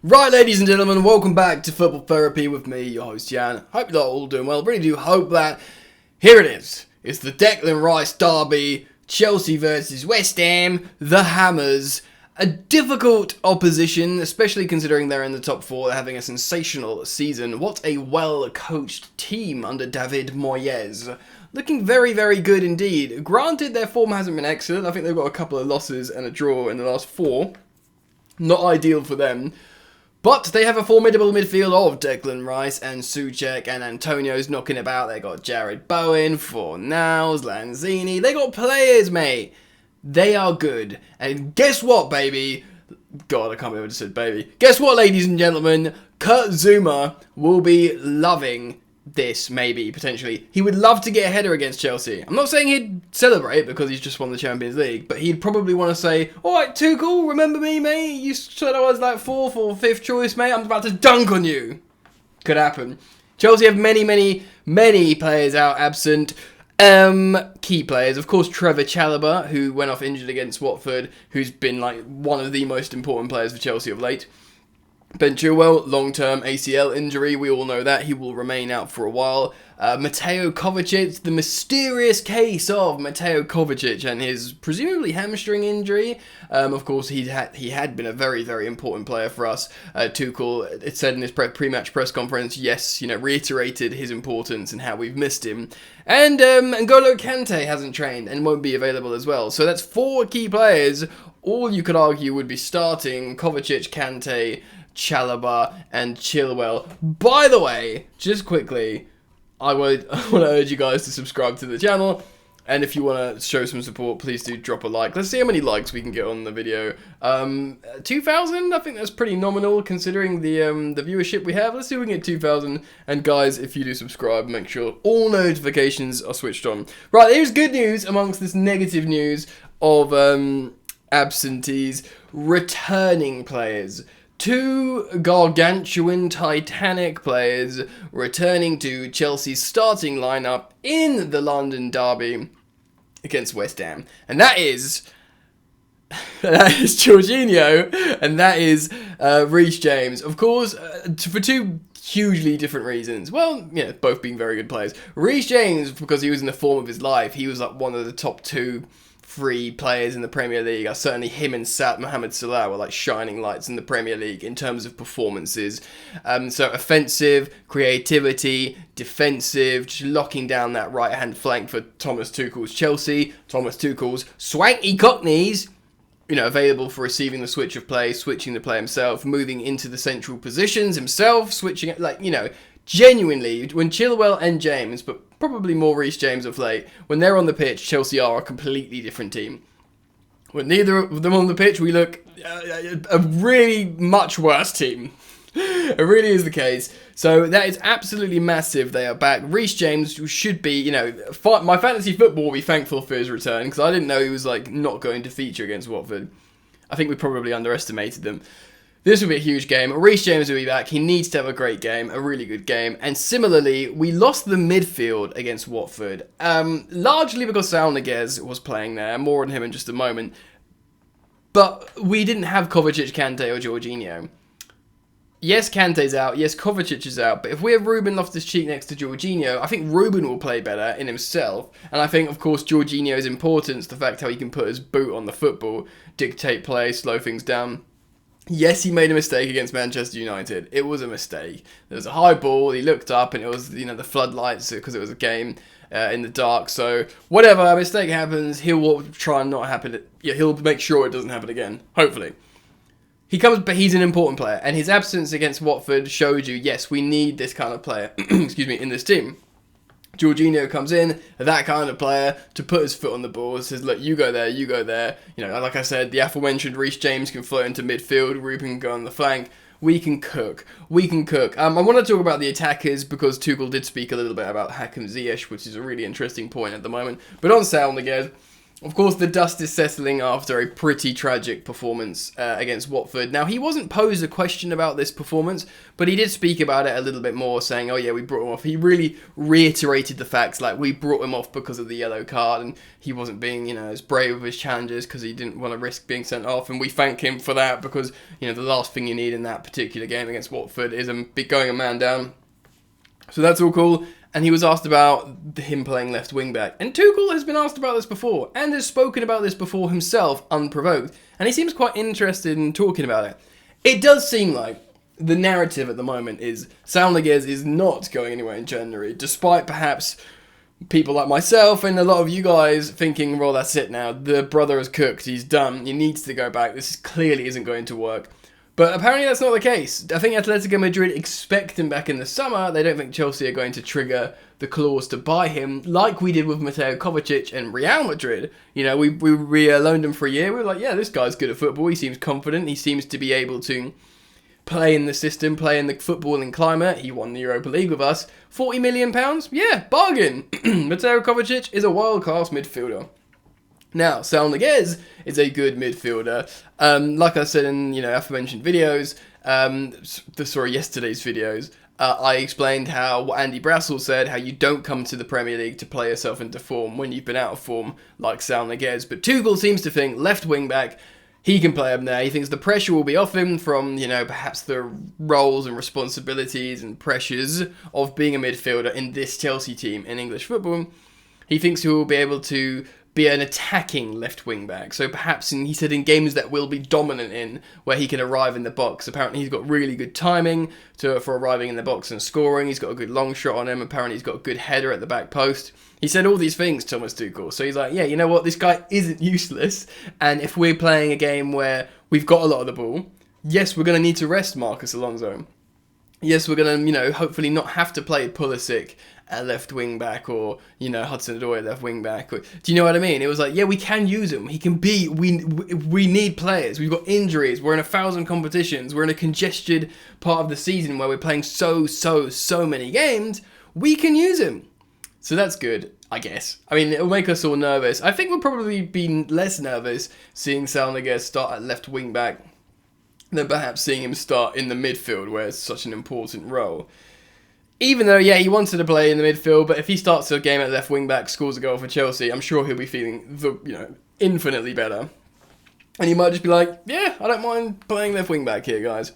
Right, ladies and gentlemen, welcome back to Football Therapy with me, your host Jan. Hope you're all doing well. Really do hope that here it is. It's the Declan Rice derby, Chelsea versus West Ham, the Hammers. A difficult opposition, especially considering they're in the top four, they're having a sensational season. What a well-coached team under David Moyes. Looking very, very good indeed. Granted, their form hasn't been excellent. I think they've got a couple of losses and a draw in the last four. Not ideal for them. But they have a formidable midfield of Declan Rice and Soucek, and Antonio's knocking about. They got Jared Bowen, Fornals, Lanzini. They got players, mate. They are good. And guess what, baby? God, I can't believe I just said baby. Guess what, ladies and gentlemen? Kurt Zouma will be loving this, maybe, potentially. He would love to get a header against Chelsea. I'm not saying he'd celebrate because he's just won the Champions League, but he'd probably want to say, alright, Tuchel, remember me, mate? You said I was like 4th or 5th choice, mate? I'm about to dunk on you. Could happen. Chelsea have many players out absent. Key players, of course, Trevor Chalobah, who went off injured against Watford, who's been like one of the most important players for Chelsea of late. Ben Chilwell, long-term ACL injury, we all know that. He will remain out for a while. Mateo Kovacic, the mysterious case of Mateo Kovacic and his presumably hamstring injury. Of course, he had been a very, very important player for us. Tuchel, it said in his pre-match press conference, yes, reiterated his importance and how we've missed him. And N'Golo Kante hasn't trained and won't be available as well. So that's 4 key players. All you could argue would be starting Kovacic, Kante, Chalobah and Chilwell. By the way, just quickly, I want to urge you guys to subscribe to the channel, and if you want to show some support, please do drop a like. Let's see how many likes we can get on the video. 2,000? I think that's pretty nominal considering the viewership we have. Let's see if we can get 2,000. And guys, if you do subscribe, make sure all notifications are switched on. Right, here's good news amongst this negative news of absentees. Returning players. 2 gargantuan Titanic players returning to Chelsea's starting lineup in the London derby against West Ham. And that is Jorginho and that is Reece James. Of course, for 2 hugely different reasons. Well, both being very good players. Reece James, because he was in the form of his life. He was like one of the top 2-3 players in the Premier League. Certainly him and Mohamed Salah were like shining lights in the Premier League in terms of performances. So offensive, creativity, defensive, just locking down that right hand flank for Thomas Tuchel's Chelsea. Thomas Tuchel's swanky cockneys, available for receiving the switch of play, switching the play himself, moving into the central positions himself, switching it, genuinely, when Chilwell and James, but probably more Reece James of late, when they're on the pitch, Chelsea are a completely different team. When neither of them on the pitch, we look a really much worse team. It really is the case. So that is absolutely massive. They are back. Reece James should be, my fantasy football will be thankful for his return, because I didn't know he was not going to feature against Watford. I think we probably underestimated them. This will be a huge game. Reece James will be back. He needs to have a great game, a really good game. And similarly, we lost the midfield against Watford, largely because Saúl Niguez was playing there. More on him in just a moment. But we didn't have Kovacic, Kante or Jorginho. Yes, Kante's out. Yes, Kovacic is out. But if we have Ruben Loftus-Cheek next to Jorginho, I think Ruben will play better in himself. And I think, of course, Jorginho's importance, the fact how he can put his boot on the football, dictate play, slow things down. Yes, he made a mistake against Manchester United. It was a mistake. There was a high ball, he looked up, and it was, the floodlights, because it was a game in the dark. So, whatever, a mistake happens, he'll try and not happen. He'll make sure it doesn't happen again, hopefully. He comes, but he's an important player, and his absence against Watford showed you, yes, we need this kind of player, in this team. Jorginho comes in, that kind of player, to put his foot on the ball, says, look, you go there, you go there. Like I said, the aforementioned Reece James can float into midfield, Ruben can go on the flank. We can cook. I want to talk about the attackers, because Tuchel did speak a little bit about Hakim Ziyech, which is a really interesting point at the moment. But on Saúl Niguez, Of course, the dust is settling after a pretty tragic performance against Watford. Now, he wasn't posed a question about this performance, but he did speak about it a little bit more, saying, oh yeah, we brought him off. He really reiterated the facts, like, we brought him off because of the yellow card, and he wasn't being, as brave with his challenges because he didn't want to risk being sent off, and we thank him for that because, the last thing you need in that particular game against Watford is going a man down. So that's all cool. And he was asked about him playing left wing back. And Tuchel has been asked about this before and has spoken about this before himself, unprovoked. And he seems quite interested in talking about it. It does seem like the narrative at the moment is Saúl Niguez is not going anywhere in January, despite perhaps people like myself and a lot of you guys thinking, well, that's it now. The brother is cooked. He's done. He needs to go back. This clearly isn't going to work. But apparently that's not the case. I think Atletico Madrid expect him back in the summer. They don't think Chelsea are going to trigger the clause to buy him like we did with Mateo Kovacic and Real Madrid. We loaned him for a year. We were like, yeah, this guy's good at football. He seems confident. He seems to be able to play in the system, play in the footballing climate. He won the Europa League with us. £40 million? Yeah, bargain. Mateo Kovacic is a world-class midfielder. Now, Saúl Niguez is a good midfielder. Like I said in, aforementioned videos, yesterday's videos, I explained how what Andy Brassel said, how you don't come to the Premier League to play yourself into form when you've been out of form, like Saúl Niguez. But Tuchel seems to think left wing back, he can play him there. He thinks the pressure will be off him from, perhaps the roles and responsibilities and pressures of being a midfielder in this Chelsea team in English football. He thinks he will be able to be an attacking left wing back. So perhaps he said in games that we'll be dominant in, where he can arrive in the box. Apparently he's got really good timing for arriving in the box and scoring. He's got a good long shot on him. Apparently he's got a good header at the back post. He said all these things, Thomas Tuchel. So he's like, yeah, you know what? This guy isn't useless. And if we're playing a game where we've got a lot of the ball, yes, we're going to need to rest Marcus Alonso. Yes, we're going to, hopefully not have to play Pulisic at left wing back or, Hudson-Odoi at left wing back. Do you know what I mean? It was like, yeah, we can use him. He can be, we need players. We've got injuries. We're in 1,000 competitions. We're in a congested part of the season where we're playing so many games. We can use him. So that's good, I guess. I mean, it'll make us all nervous. I think we'll probably be less nervous seeing Saúl Niguez start at left wing back than perhaps seeing him start in the midfield where it's such an important role. Even though, yeah, he wanted to play in the midfield, but if he starts a game at left wing back, scores a goal for Chelsea, I'm sure he'll be feeling infinitely better. And he might just be like, yeah, I don't mind playing left wing back here, guys.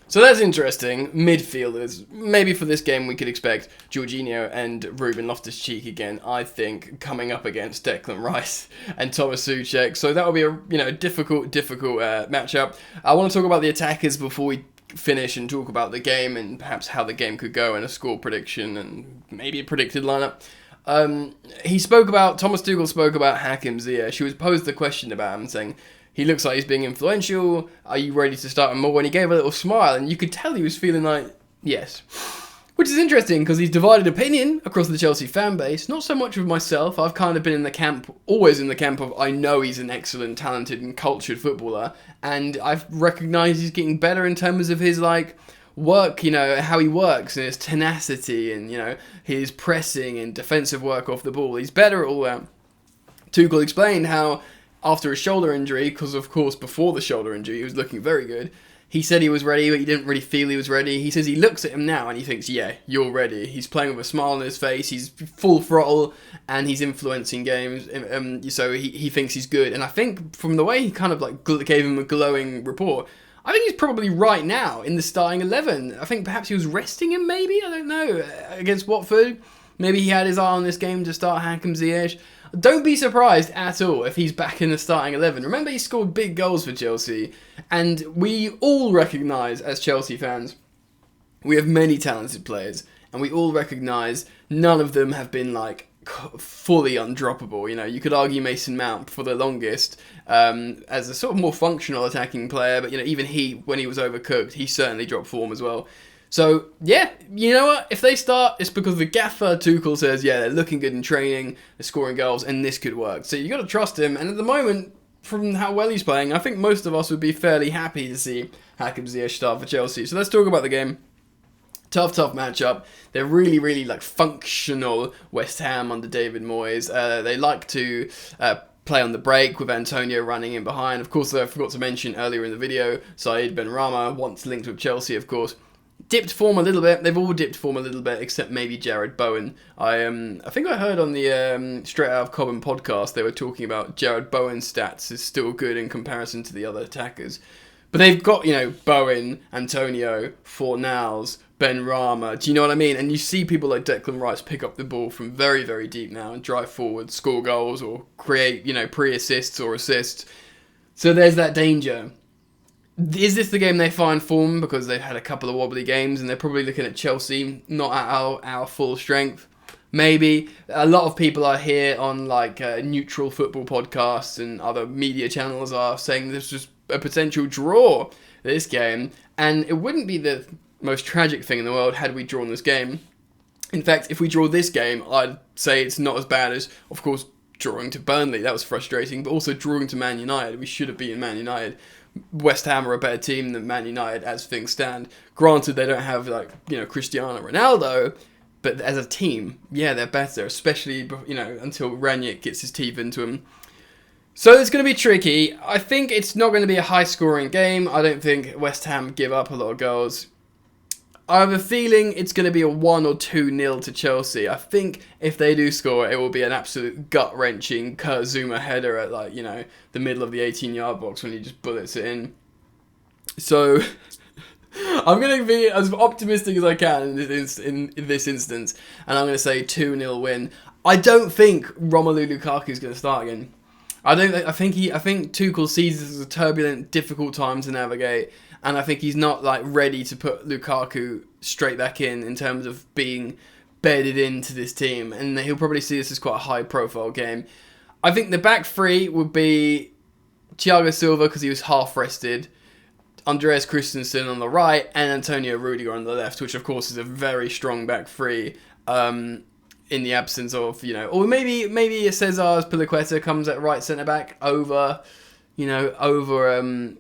So that's interesting. Midfielders. Maybe for this game we could expect Jorginho and Ruben Loftus-Cheek again, I think, coming up against Declan Rice and Thomas Tuchel. So that will be a difficult matchup. I want to talk about the attackers before we finish and talk about the game and perhaps how the game could go and a score prediction and maybe a predicted lineup. Thomas Tuchel spoke about Hakim Ziyech. She was posed the question about him saying, he looks like he's being influential. Are you ready to start him more? And he gave a little smile, and you could tell he was feeling like, yes. Which is interesting, because he's divided opinion across the Chelsea fan base. Not so much with myself. I've kind of been always in the camp of, I know he's an excellent, talented, and cultured footballer. And I've recognised he's getting better in terms of his, work, how he works, and his tenacity, and, his pressing and defensive work off the ball. He's better at all that. Tuchel explained how, after his shoulder injury, because of course before the shoulder injury he was looking very good, he said he was ready, but he didn't really feel he was ready. He says he looks at him now and he thinks, yeah, you're ready. He's playing with a smile on his face, he's full throttle, and he's influencing games, so he thinks he's good. And I think from the way he kind of gave him a glowing report, I think he's probably right now in the starting 11. I think perhaps he was resting him, maybe, I don't know, against Watford. Maybe he had his eye on this game to start Hakim Ziyech. Don't be surprised at all if he's back in the starting 11. Remember, he scored big goals for Chelsea, and we all recognise, as Chelsea fans, we have many talented players, and we all recognise none of them have been, fully undroppable. You could argue Mason Mount for the longest as a sort of more functional attacking player, but, even he, when he was overcooked, he certainly dropped form as well. So, yeah, you know what? If they start, it's because the gaffer, Tuchel, says, yeah, they're looking good in training, they're scoring goals, and this could work. So you got to trust him. And at the moment, from how well he's playing, I think most of us would be fairly happy to see Hakim Ziyech start for Chelsea. So let's talk about the game. Tough matchup. They're really, functional West Ham under David Moyes. They like to play on the break with Antonio running in behind. Of course, I forgot to mention earlier in the video, Said Benrahma, once linked with Chelsea, of course, dipped form a little bit. They've all dipped form a little bit, except maybe Jared Bowen. I think I heard on the Straight Out of Cobham podcast, they were talking about Jared Bowen's stats is still good in comparison to the other attackers. But they've got, Bowen, Antonio, Fornals, Benrahma. Do you know what I mean? And you see people like Declan Rice pick up the ball from very, very deep now and drive forward, score goals, or create, pre-assists or assists. So there's that danger. Is this the game they find form? Because they've had a couple of wobbly games and they're probably looking at Chelsea, not at our full strength. Maybe. A lot of people are here on neutral football podcasts and other media channels are saying this was a potential draw this game, and it wouldn't be the most tragic thing in the world had we drawn this game. In fact, if we draw this game, I'd say it's not as bad as, of course, drawing to Burnley. That was frustrating, but also drawing to Man United. We should have beaten Man United. West Ham are a better team than Man United as things stand. Granted, they don't have Cristiano Ronaldo, but as a team, yeah, they're better, especially until Ranić gets his teeth into them. So it's going to be tricky. I think it's not going to be a high-scoring game. I don't think West Ham give up a lot of goals. I have a feeling it's going to be a 1 or 2-0 to Chelsea. I think if they do score, it will be an absolute gut-wrenching Kurt Zouma header at the middle of the 18-yard box when he just bullets it in. So I'm going to be as optimistic as I can in this instance, and I'm going to say 2-0 win. I don't think Romelu Lukaku is going to start again. I think Tuchel sees this as a turbulent, difficult time to navigate, and I think he's not ready to put Lukaku straight back in terms of being bedded into this team, and he'll probably see this as quite a high-profile game. I think the back three would be Thiago Silva because he was half-rested, Andreas Christensen on the right, and Antonio Rudiger on the left, which of course is a very strong back three. In the absence of, or maybe Cesar Azpilicueta comes at right centre back over Chalobah.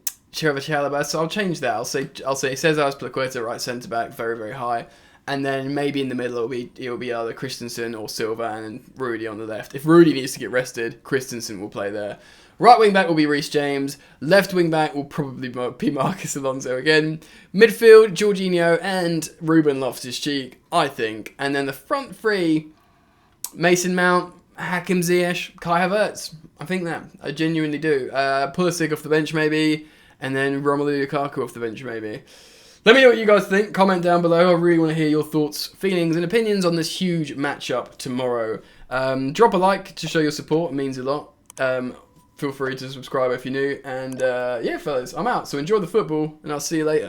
So I'll change that. I'll say Cesar Azpilicueta right centre back, very, very high, and then maybe in the middle it'll be either Christensen or Silva and Rudy on the left. If Rudy needs to get rested, Christensen will play there. Right wing back will be Reece James. Left wing back will probably be Marcus Alonso again. Midfield, Jorginho and Ruben Loftus-Cheek, I think. And then the front three, Mason Mount, Hakim Ziyech, Kai Havertz. I think that. I genuinely do. Pulisic off the bench maybe. And then Romelu Lukaku off the bench maybe. Let me know what you guys think. Comment down below. I really want to hear your thoughts, feelings and opinions on this huge matchup tomorrow. Drop a like to show your support. It means a lot. Feel free to subscribe if you're new. And yeah, fellas, I'm out. So enjoy the football and I'll see you later.